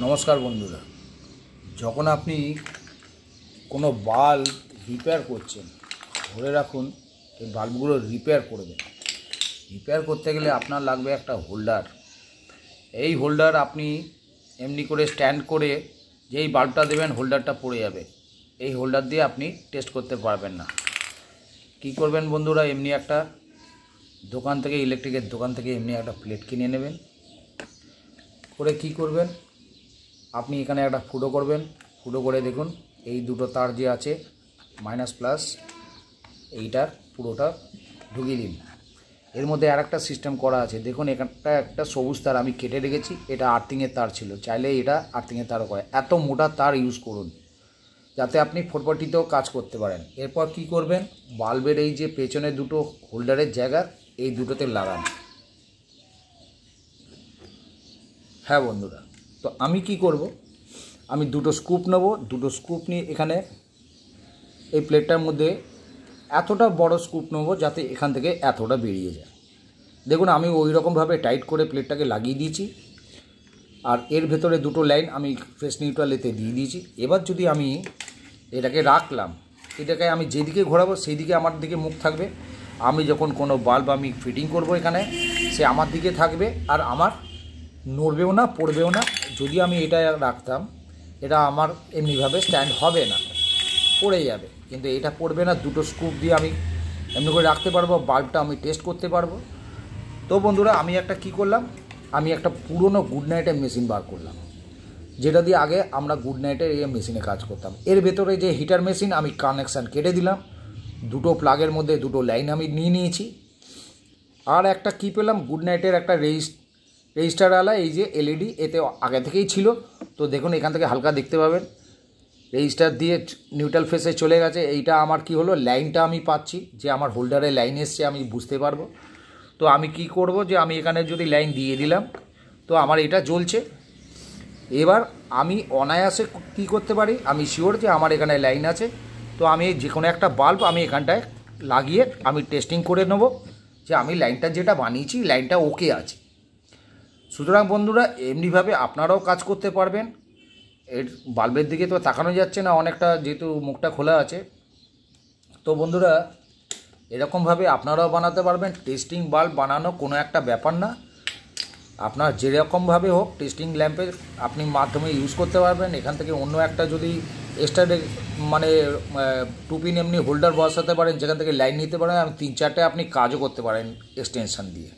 নমস্কার বন্ধুরা, যখন আপনি কোনো বাল্ব রিপেয়ার করছেন, ধরে রাখুন এই বাল্বগুলো রিপেয়ার করবেন। রিপেয়ার করতে গেলে আপনার লাগবে একটা হোল্ডার। এই হোল্ডার আপনি এমনি করে স্ট্যান্ড করে যেই বাল্বটা দেবেন হোল্ডারটা পড়ে যাবে। এই হোল্ডার দিয়ে আপনি টেস্ট করতে পারবেন না। কি করবেন বন্ধুরা, এমনি একটা দোকান থেকে, ইলেকট্রিকের দোকান থেকে এমনি একটা প্লেট কিনে নেবেন। করে কি করবেন, আপনি এখানে একটা ফুটো করবেন। ফুটো করে দেখুন এই দুটো তার যে আছে মাইনাস প্লাস, এইটার পুরোটা ঢুকিয়ে দিন। এর মধ্যে আর একটা সিস্টেম করা আছে, দেখুন এখানটা একটা সবুজ তার আমি কেটে রেখেছি, এটা আর্থিংয়ের তার ছিল, চাইলে এটা আর্থিংয়ের তারও করে। এত মোটা তার ইউজ করুন যাতে আপনি ফটফটিতেও কাজ করতে পারেন। এরপর কি করবেন, বাল্বের এই যে পেছনে দুটো হোল্ডারের জায়গা, এই দুটোতে লাগান। হ্যাঁ বন্ধুরা, তো আমি কি করব, আমি দুটো স্কুপ নেব। দুটো স্কুপ নিয়ে এখানে এই প্লেটটার মধ্যে এতটা বড় স্কুপ নেব যাতে এখান থেকে এতটা বেরিয়ে যায়। দেখুন আমি ওই রকমভাবে টাইট করে প্লেটটাকে লাগিয়ে দিয়েছি। আর এর ভেতরে দুটো লাইন আমি ফেস নিউট্রাল এতে দিয়ে দিয়েছি। এবার যদি আমি এটাকে রাখলাম, এটাকে আমি যেদিকে ঘোরাবো সেই দিকে আমার দিকে মুখ থাকবে। আমি যখন কোনো বাল্ব আমি ফিটিং করব এখানে, সে আমার দিকে থাকবে আর আমার নড়বেও না, পড়বেও না। যদি আমি এটা রাখতাম, এটা আমার এমনিভাবে স্ট্যান্ড হবে না, পড়ে যাবে। কিন্তু এটা পড়বে না, দুটো স্কুপ দিয়ে আমি এমনি করে রাখতে পারবো, বাল্বটা আমি টেস্ট করতে পারবো। তো বন্ধুরা, আমি একটা কি করলাম, আমি একটা পুরনো গুড নাইটের মেশিন বার করলাম, যেটা দিয়ে আগে আমরা গুড নাইটের এই মেশিনে কাজ করতাম। এর ভেতরে যে হিটার মেশিন, আমি কানেকশান কেটে দিলাম। দুটো প্লাগের মধ্যে দুটো লাইন আমি নিয়ে নিয়েছি। আর একটা কি পেলাম, গুড নাইটের একটা রেজিস্টারওয়ালা এই যে এলইডি, এতে আগে থেকেই ছিল। তো দেখুন এখান থেকে হালকা দেখতে পাবেন রেজিস্টার দিয়ে নিউট্রাল ফেসে চলে গেছে। এইটা আমার কি হলো, লাইনটা আমি পাচ্ছি, যে আমার হোল্ডারে লাইন এসছে আমি বুঝতে পারবো। তো আমি কি করব, যে আমি এখানে যদি লাইন দিয়ে দিলাম, তো আমার এটা জ্বলছে। এবার আমি অনায়াসে কি করতে পারি, আমি শিওর যে আমার এখানে লাইন আছে। তো আমি যে কোনো একটা বাল্ব আমি এখানটায় লাগিয়ে আমি টেস্টিং করে নেব যে আমি লাইনটা যেটা বানিয়েছি লাইনটা ওকে আছে। সুতরাং বন্ধুরা, এমনিভাবে আপনারাও কাজ করতে পারবেন। এর বাল্বের দিকে তো তাকানো যাচ্ছে না অনেকটা, যেহেতু মুখটা খোলা আছে। তো বন্ধুরা, এরকমভাবে আপনারাও বানাতে পারবেন। টেস্টিং বাল্ব বানানো কোনো একটা ব্যাপার না, আপনার যেরকমভাবে হোক টেস্টিং ল্যাম্পের আপনি মাধ্যমে ইউজ করতে পারবেন। এখান থেকে অন্য একটা যদি এক্সট্রা মানে 2 পিন এমনি হোল্ডার বসাতে পারেন, যেখান থেকে লাইন নিতে পারেন, 3-4টে আপনি কাজও করতে পারেন এক্সটেনশান দিয়ে।